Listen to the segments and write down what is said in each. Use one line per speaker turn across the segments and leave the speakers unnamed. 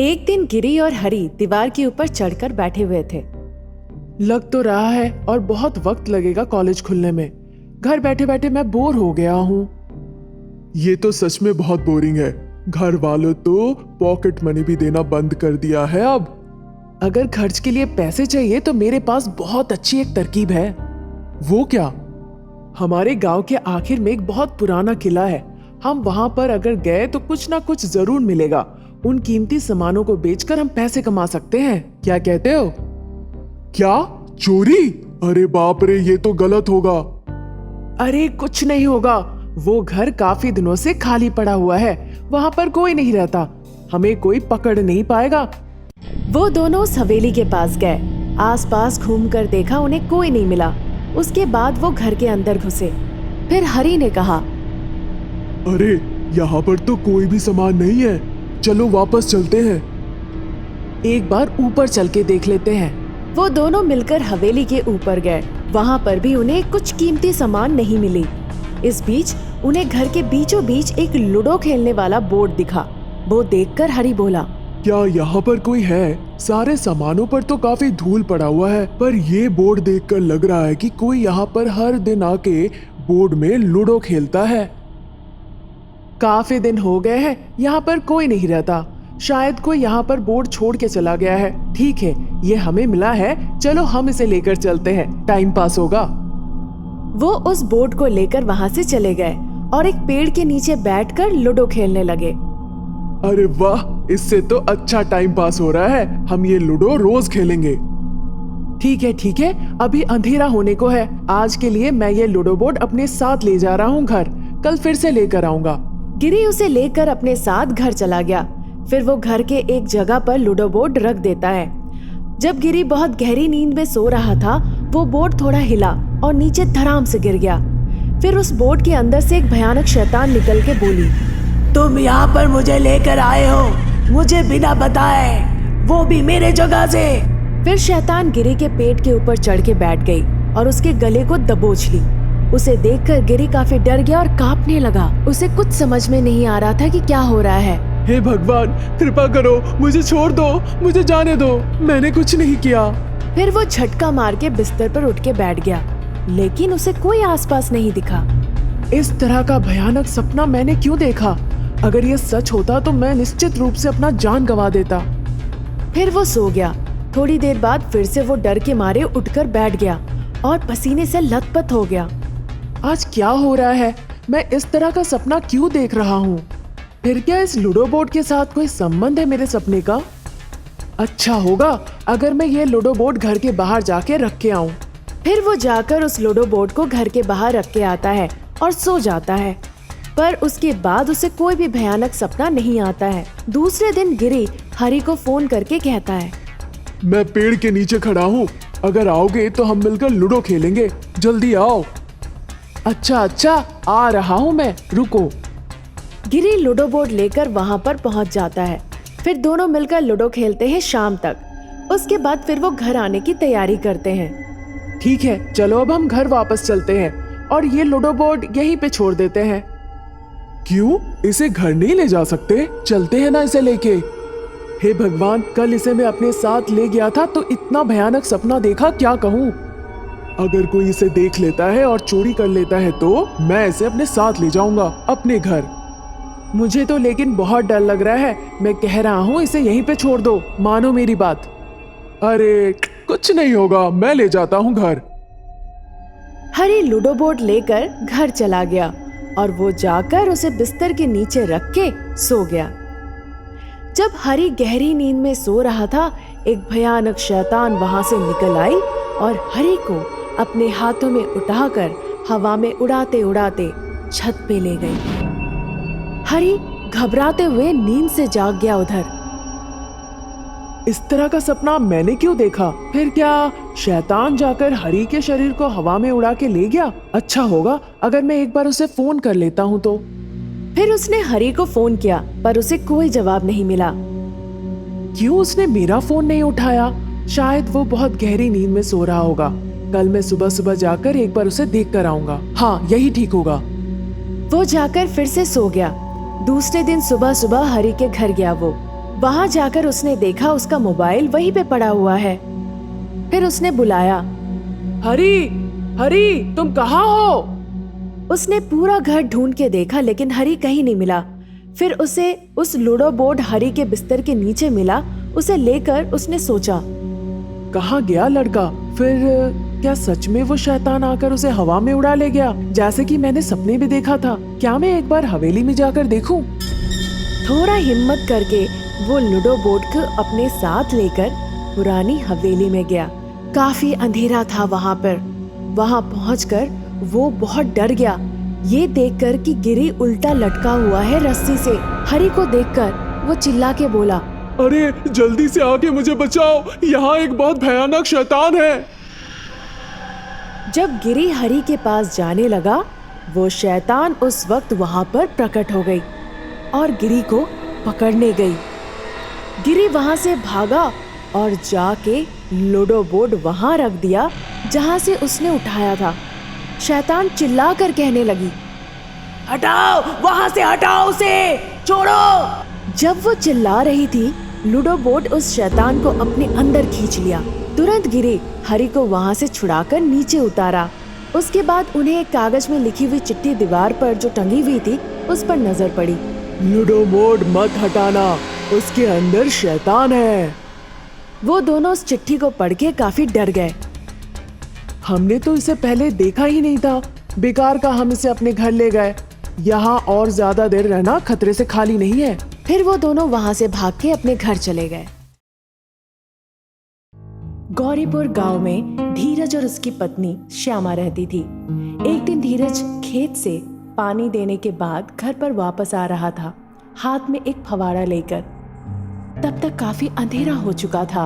एक दिन गिरी और हरी दीवार के ऊपर चढ़कर बैठे हुए थे।
लग तो रहा है और बहुत वक्त लगेगा कॉलेज खुलने में। घर बैठे बैठे मैं बोर हो गया हूँ।
ये तो सच में बहुत बोरिंग है। घर वालों तो पॉकेट मनी भी देना बंद कर दिया है अब।
अगर खर्च के लिए पैसे चाहिए तो मेरे पास बहुत अच्छी एक तरकीब है।
वो क्या?
हमारे गांव के आखिर में एक बहुत पुराना किला है। हम वहां पर अगर गए तो कुछ ना कुछ जरूर मिलेगा। उन कीमती सामानों को बेचकर हम पैसे कमा सकते हैं। क्या कहते हो?
क्या? चोरी? अरे बाप रे, ये तो गलत होगा।
अरे कुछ नहीं होगा। वो घर काफी दिनों से खाली पड़ा हुआ है। वहां पर कोई नहीं रहता। हमें कोई पकड़ नहीं पाएगा।
वो दोनों उस हवेली के पास गए। आसपास घूमकर देखा, उन्हें कोई नहीं मिला। उसके बाद वो घर के अंदर घुसे। फिर हरी ने कहा,
अरे यहाँ पर तो कोई भी सामान नहीं है। चलो वापस चलते हैं।
एक बार ऊपर चल के देख लेते हैं।
वो दोनों मिलकर हवेली के ऊपर गए। वहाँ पर भी उन्हें कुछ कीमती सामान नहीं मिली। इस बीच उन्हें घर के बीचों बीच एक लूडो खेलने वाला बोर्ड दिखा। वो देखकर हरी बोला,
क्या यहाँ पर कोई है? सारे सामानों पर तो काफी धूल पड़ा हुआ है, पर ये बोर्ड देखकर लग रहा है कि कोई यहाँ पर हर दिन आके बोर्ड में लूडो खेलता है।
काफी दिन हो गए हैं, यहाँ पर कोई नहीं रहता। शायद कोई यहाँ पर बोर्ड छोड़ के चला गया है। ठीक है, ये हमें मिला है, चलो हम इसे लेकर चलते हैं, टाइम पास होगा।
वो उस बोर्ड को लेकर वहाँ से चले गए और एक पेड़ के नीचे बैठकर लूडो खेलने लगे।
अरे वाह, इससे तो अच्छा टाइम पास हो रहा है। हम ये लूडो रोज खेलेंगे।
ठीक है, अभी अंधेरा होने को है। आज के लिए मैं ये लूडो बोर्ड अपने साथ ले जा रहा हूँ घर। कल फिर से लेकर आऊंगा।
गिरी उसे लेकर अपने साथ घर चला गया। फिर वो घर के एक जगह पर लूडो बोर्ड रख देता है। जब गिरी बहुत गहरी नींद में सो रहा था, वो बोर्ड थोड़ा हिला और नीचे धड़ाम से गिर गया। फिर उस बोर्ड के अंदर से एक भयानक शैतान निकल के बोली,
तुम यहाँ पर मुझे लेकर आए हो, मुझे बिना बताए, वो भी मेरे जगह से।
फिर शैतान गिरी के पेट के ऊपर चढ़ के बैठ गई और उसके गले को दबोच ली। उसे देखकर गिरी काफी डर गया और कांपने लगा। उसे कुछ समझ में नहीं आ रहा था कि क्या हो रहा है।
हे भगवान, कृपा करो, मुझे छोड़ दो, मुझे जाने दो, मैंने कुछ नहीं किया।
फिर वो झटका मार के बिस्तर पर उठ के बैठ गया, लेकिन उसे कोई आसपास नहीं दिखा।
इस तरह का भयानक सपना मैंने क्यों देखा? अगर ये सच होता तो मैं निश्चित रूप से अपना जान गंवा देता।
फिर वो सो गया। थोड़ी देर बाद फिर से वो डर के मारे उठकर बैठ गया और पसीने से लथपथ हो गया।
आज क्या हो रहा है? मैं इस तरह का सपना क्यों देख रहा हूँ? फिर क्या इस लूडो बोर्ड के साथ कोई संबंध है मेरे सपने का? अच्छा होगा अगर मैं ये लूडो बोर्ड घर के बाहर जाके रख के आऊं।
फिर वो जाकर उस लूडो बोर्ड को घर के बाहर रख के आता है और सो जाता है। पर उसके बाद उसे कोई भी भयानक सपना नहीं आता है। दूसरे दिन गिरी हरी को फोन करके कहता है,
मैं पेड़ के नीचे खड़ा हूँ, अगर आओगे तो हम मिलकर लूडो खेलेंगे, जल्दी आओ।
अच्छा, आ रहा हूँ मैं, रुको।
गिरी लूडो बोर्ड लेकर वहाँ पर पहुँच जाता है। फिर दोनों मिलकर लूडो खेलते हैं शाम तक। उसके बाद फिर वो घर आने की तैयारी करते हैं।
ठीक है, चलो अब हम घर वापस चलते हैं और ये लूडो बोर्ड यहीं पे छोड़ देते हैं।
क्यों? इसे घर नहीं ले जा सकते? चलते हैं ना इसे लेके।
हे भगवान, कल इसे मैं अपने साथ ले गया था तो इतना भयानक सपना देखा, क्या कहूँ।
अगर कोई इसे देख लेता है और चोरी कर लेता है तो मैं इसे अपने साथ ले जाऊंगा अपने घर।
मुझे तो लेकिन बहुत डर लग रहा है। मैं कह रहा हूँ इसे यहीं पे छोड़ दो, मानो मेरी बात।
अरे कुछ नहीं होगा, मैं ले जाता हूँ घर।
हरी लूडो बोर्ड लेकर घर चला गया और वो जाकर उसे बिस्तर के नीचे रख के सो गया। जब हरी गहरी नींद में सो रहा था, एक भयानक शैतान वहां से निकल आई और हरी को अपने हाथों में उठाकर हवा में उड़ाते उड़ाते छत पे ले गई। हरी घबराते हुए नींद से जाग गया। उधर
इस तरह का सपना मैंने क्यों देखा? फिर क्या शैतान जाकर हरी के शरीर को हवा में उड़ा के ले गया? अच्छा होगा अगर मैं एक बार उसे फोन कर लेता हूँ तो।
फिर उसने हरी को फोन किया, पर उसे कोई जवाब नहीं मिला।
क्यों उसने मेरा फोन नहीं उठाया? शायद वो बहुत गहरी नींद में सो रहा होगा। कल मैं सुबह सुबह जाकर एक बार उसे देख कर आऊंगा। हाँ, यही ठीक होगा।
वो जाकर फिर से सो गया। दूसरे दिन सुबह सुबह हरी के घर गया। वहां जाकर उसने देखा उसका मोबाइल वहीं पे पड़ा हुआ है। फिर उसने बुलाया,
हरी, हरी, तुम कहाँ हो?
उसने पूरा घर ढूंढ के देखा लेकिन हरी कहीं नहीं मिला। फिर उसे उस लूडो बोर्ड हरी के बिस्तर के नीचे मिला। उसे लेकर उसने सोचा,
कहाँ गया लड़का? फिर क्या सच में वो शैतान आकर उसे हवा में उड़ा ले गया, जैसे कि मैंने सपने में देखा था? क्या मैं एक बार हवेली में जाकर देखूं?
थोड़ा हिम्मत करके वो लूडो बोर्ड को अपने साथ लेकर पुरानी हवेली में गया। काफी अंधेरा था वहां पर। वहां पहुंचकर वो बहुत डर गया, ये देखकर कि गिरी उल्टा लटका हुआ है रस्सी से। हरी को देखकर वो चिल्ला के बोला,
अरे जल्दी से आके मुझे बचाओ, यहाँ एक बहुत भयानक शैतान है।
जब गिरी हरी के पास जाने लगा, वो शैतान उस वक्त वहां पर प्रकट हो गई और गिरी को पकड़ने गई। गिरी वहां से भागा और जाके लूडो बोर्ड वहां रख दिया जहां से उसने उठाया था। शैतान चिल्ला कर कहने लगी,
हटाओ, वहां से हटाओ उसे, छोड़ो।
जब वो चिल्ला रही थी, लूडो बोर्ड उस शैतान को अपने अंदर खींच लिया। तुरंत गिरी हरी को वहां से छुड़ाकर नीचे उतारा। उसके बाद उन्हें एक कागज में लिखी हुई चिट्ठी दीवार पर जो टंगी हुई थी उस पर नजर पड़ी।
लूडो बोर्ड मत हटाना, उसके अंदर शैतान है।
वो दोनों उस चिट्ठी को पढ़ के काफी डर गए।
हमने तो इसे पहले देखा ही नहीं था, बेकार का हम इसे अपने घर ले गए। यहाँ और ज्यादा देर रहना खतरे से खाली नहीं है।
फिर वो दोनों वहां से भाग के अपने घर चले गए। गौरीपुर गांव में धीरज और उसकी पत्नी श्यामा रहती थी। एक दिन धीरज खेत से पानी देने के बाद घर पर वापस आ रहा था, हाथ में एक फवाड़ा लेकर। तब तक काफी अंधेरा हो चुका था।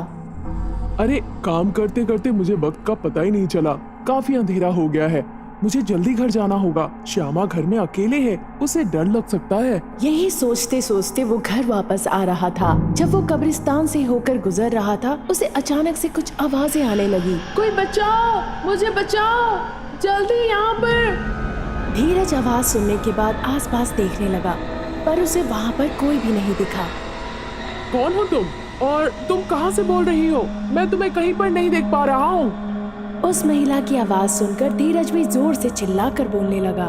अरे काम करते करते मुझे वक्त का पता ही नहीं चला, काफी अंधेरा हो गया है। मुझे जल्दी घर जाना होगा। श्यामा घर में अकेले है, उसे डर लग सकता है।
यही सोचते सोचते वो घर वापस आ रहा था। जब वो कब्रिस्तान से होकर गुजर रहा था, उसे अचानक से कुछ आवाजें आने लगी।
कोई बचाओ, मुझे बचाओ, जल्दी यहाँ पर।
धीरज आवाज सुनने के बाद आसपास देखने लगा, पर उसे वहाँ पर कोई भी नहीं दिखा।
कौन हो तुम और तुम कहाँ से बोल रही हो? मैं तुम्हें कहीं पर नहीं देख पा रहा हूँ।
उस महिला की आवाज सुनकर धीरज भी जोर से चिल्लाकर बोलने लगा,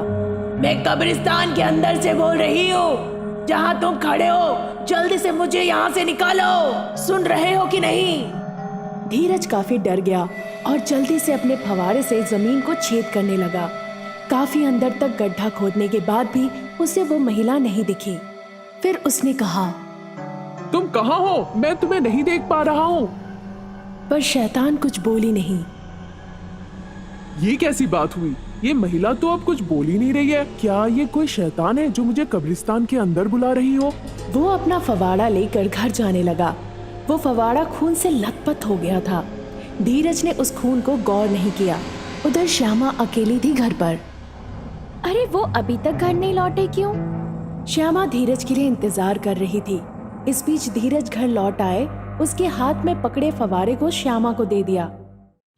मैं कब्रिस्तान के अंदर से बोल रही हूँ। जहाँ तुम खड़े हो, जल्दी से मुझे यहाँ से निकालो। सुन रहे हो कि नहीं?
धीरज काफी डर गया और जल्दी से अपने फवारे से जमीन को छेद करने लगा। काफी अंदर तक गड्ढा खोदने के बाद भी उसे वो महिला नहीं दिखी। फिर उसने कहा,
तुम कहाँ हो? मैं तुम्हें नहीं देख पा रहा हूँ।
पर शैतान कुछ बोली नहीं।
ये कैसी बात हुई? ये महिला तो अब कुछ बोल ही नहीं रही है। क्या ये कोई शैतान है जो मुझे कब्रिस्तान के अंदर बुला रही हो?
वो अपना फवाड़ा लेकर घर जाने लगा। वो फवाड़ा खून से लथपथ हो गया था। धीरज ने उस खून को गौर नहीं किया। उधर श्यामा अकेली थी घर पर।
अरे वो अभी तक घर नहीं लौटे क्यों?
श्यामा धीरज के लिए इंतजार कर रही थी। इस बीच धीरज घर लौट आए। उसके हाथ में पकड़े फवारे को श्यामा को दे दिया।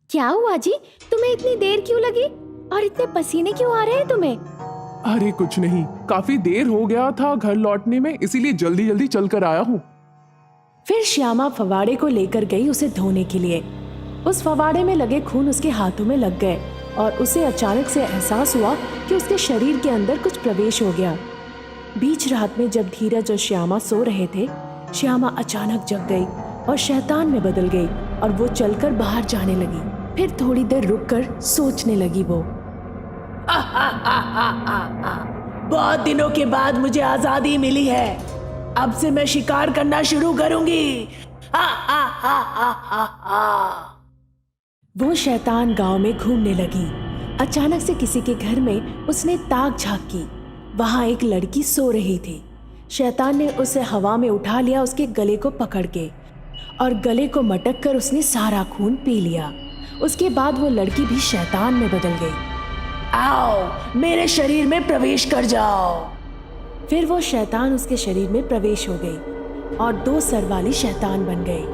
क्या हुआ जी, तुम्हें इतनी देर क्यों लगी और इतने पसीने क्यों आ रहे हैं तुम्हें?
अरे कुछ नहीं, काफी देर हो गया था घर लौटने में, इसीलिए जल्दी जल्दी चल कर आया हूँ।
फिर श्यामा फवाड़े को लेकर गई उसे धोने के लिए। उस फवाड़े में लगे खून उसके हाथों में लग गए और उसे अचानक से एहसास हुआ कि उसके शरीर के अंदर कुछ प्रवेश हो गया। बीच रात में जब धीरज और श्यामा सो रहे थे, श्यामा अचानक जग गई और शैतान में बदल गई और वो चलकर बाहर जाने लगी। फिर थोड़ी देर रुककर सोचने लगी वो,
बहुत दिनों के बाद मुझे आजादी मिली है। अब से मैं शिकार करना शुरू करूंगी।
वो शैतान गांव में घूमने लगी। अचानक से किसी के घर में उसने ताक झांक की। वहां एक लड़की सो रही थी। शैतान ने उसे हवा में उठा लिया, उसके गले को पकड़ के, और गले को मटक कर उसने सारा खून पी लिया। उसके बाद वो लड़की भी शैतान में बदल गई।
आओ मेरे शरीर में प्रवेश कर जाओ।
फिर वो शैतान उसके शरीर में प्रवेश हो गई और 2 सर वाली शैतान बन गई।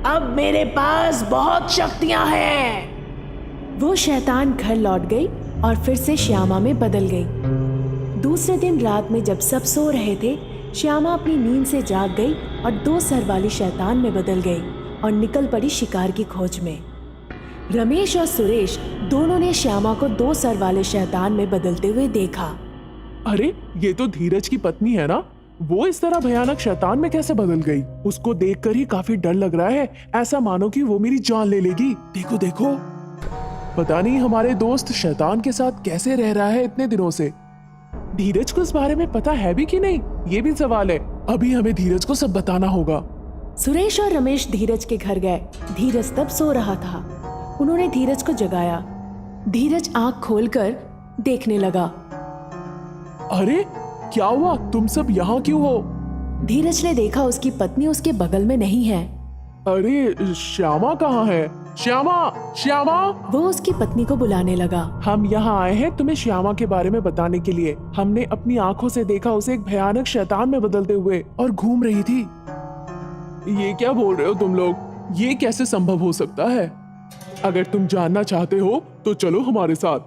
अब मेरे पास बहुत शक्तियां हैं।
वो शैतान घर लौट गई और फिर से श्यामा में बदल गई। दूसरे दिन रात में जब सब सो रहे थे, श्यामा अपनी नींद से जाग गई और 2 सर वाली शैतान में बदल गई और निकल पड़ी शिकार की खोज में। रमेश और सुरेश दोनों ने श्यामा को 2 सर वाले शैतान में बदलते हुए देखा।
अरे ये तो धीरज की पत्नी है ना, वो इस तरह भयानक शैतान में कैसे बदल गई? उसको देखकर ही काफी डर लग रहा है, ऐसा मानो कि वो मेरी जान ले लेगी। देखो देखो, पता नहीं हमारे दोस्त शैतान के साथ कैसे रह रहा है इतने दिनों से। धीरज को इस बारे में पता है भी कि नहीं, ये भी सवाल है। अभी हमें धीरज को सब बताना होगा।
सुरेश और रमेश धीरज के घर गए। धीरज तब सो रहा था। उन्होंने धीरज को जगाया। धीरज आंख खोलकर देखने लगा।
अरे क्या हुआ, तुम सब यहाँ क्यों हो?
धीरज ने देखा उसकी पत्नी उसके बगल में नहीं है।
अरे श्यामा कहाँ है? श्यामा, श्यामा!
वो उसकी पत्नी को बुलाने लगा।
हम यहाँ आए हैं तुम्हें श्यामा के बारे में बताने के लिए। हमने अपनी आंखों से देखा उसे एक भयानक शैतान में बदलते हुए और घूम रही थी। ये क्या बोल रहे हो तुम लोग? ये कैसे संभव हो सकता है? अगर तुम जानना चाहते हो तो चलो हमारे साथ।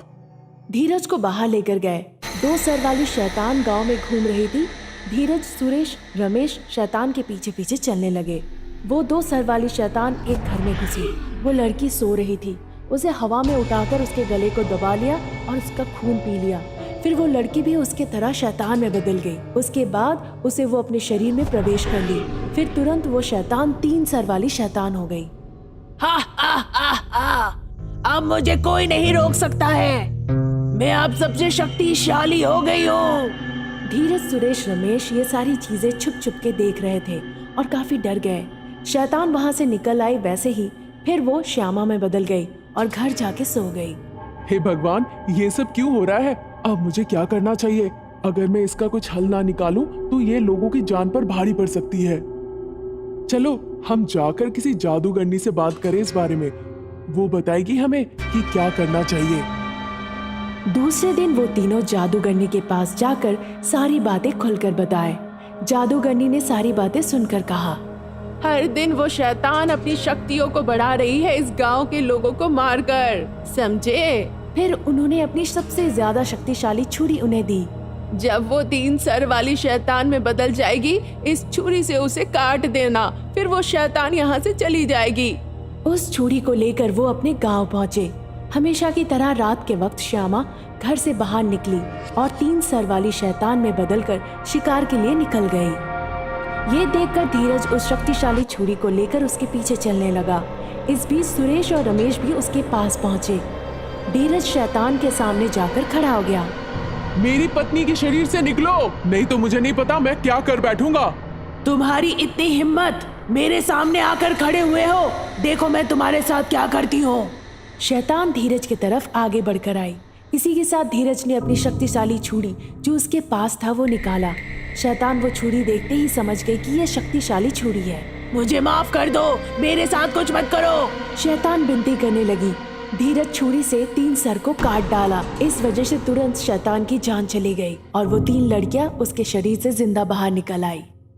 धीरज को बाहर लेकर गए। 2 सर वाली शैतान गांव में घूम रही थी। धीरज, सुरेश, रमेश शैतान के पीछे पीछे चलने लगे। वो 2 सर वाली शैतान एक घर में घुसी। वो लड़की सो रही थी। उसे हवा में उठाकर उसके गले को दबा लिया और उसका खून पी लिया। फिर वो लड़की भी उसके तरह शैतान में बदल गई। उसके बाद उसे वो अपने शरीर में प्रवेश कर ली। फिर तुरंत वो शैतान 3 सर वाली शैतान हो गई।
हा हा हा हा, अब मुझे कोई नहीं रोक सकता है। मैं अब सबसे शक्तिशाली हो गई हूँ।
धीरज, सुरेश, रमेश ये सारी चीजें छुप छुप के देख रहे थे और काफी डर गए। शैतान वहां से निकल आई वैसे ही फिर वो श्यामा में बदल गई और घर जाके सो गई।
हे भगवान, ये सब क्यों हो रहा है? अब मुझे क्या करना चाहिए? अगर मैं इसका कुछ हल ना निकालूं तो ये लोगों की जान पर भारी पड़ सकती है। चलो हम जाकर किसी जादूगरनी से बात करें इस बारे में। वो बताएगी हमें कि क्या करना चाहिए।
दूसरे दिन वो तीनों जादूगरनी के पास जाकर सारी बातें खुलकर बताए। जादूगरनी ने सारी बातें सुनकर कहा,
हर दिन वो शैतान अपनी शक्तियों को बढ़ा रही है इस गांव के लोगों को मारकर, समझे?
फिर उन्होंने अपनी सबसे ज्यादा शक्तिशाली छुरी उन्हें दी।
जब वो 3 सर वाली शैतान में बदल जाएगी, इस छुरी से उसे काट देना, फिर वो शैतान यहाँ से चली जाएगी।
उस छुरी को लेकर वो अपने गांव पहुँचे। हमेशा की तरह रात के वक्त श्यामा घर से बाहर निकली और 3 सर वाली शैतान में बदलकर शिकार के लिए निकल गई। ये देखकर धीरज उस शक्तिशाली छुरी को लेकर उसके पीछे चलने लगा। इस बीच सुरेश और रमेश भी उसके पास पहुंचे। धीरज शैतान के सामने जाकर खड़ा हो गया।
मेरी पत्नी के शरीर से निकलो, नहीं तो मुझे नहीं पता मैं क्या कर बैठूंगा।
तुम्हारी इतनी हिम्मत, मेरे सामने आकर खड़े हुए हो। देखो मैं तुम्हारे साथ क्या करती हूँ।
शैतान धीरज की तरफ आगे बढ़कर आई। इसी के साथ धीरज ने अपनी शक्तिशाली छुरी जो उसके पास था वो निकाला। शैतान वो छुरी देखते ही समझ गई कि यह शक्तिशाली छुरी है।
मुझे माफ कर दो, मेरे साथ कुछ मत करो।
शैतान विनती करने लगी। धीरज छुरी से 3 सर को काट डाला। इस वजह से तुरंत शैतान की जान चली गई और वो 3 लड़कियां उसके शरीर से जिंदा बाहर निकल आई।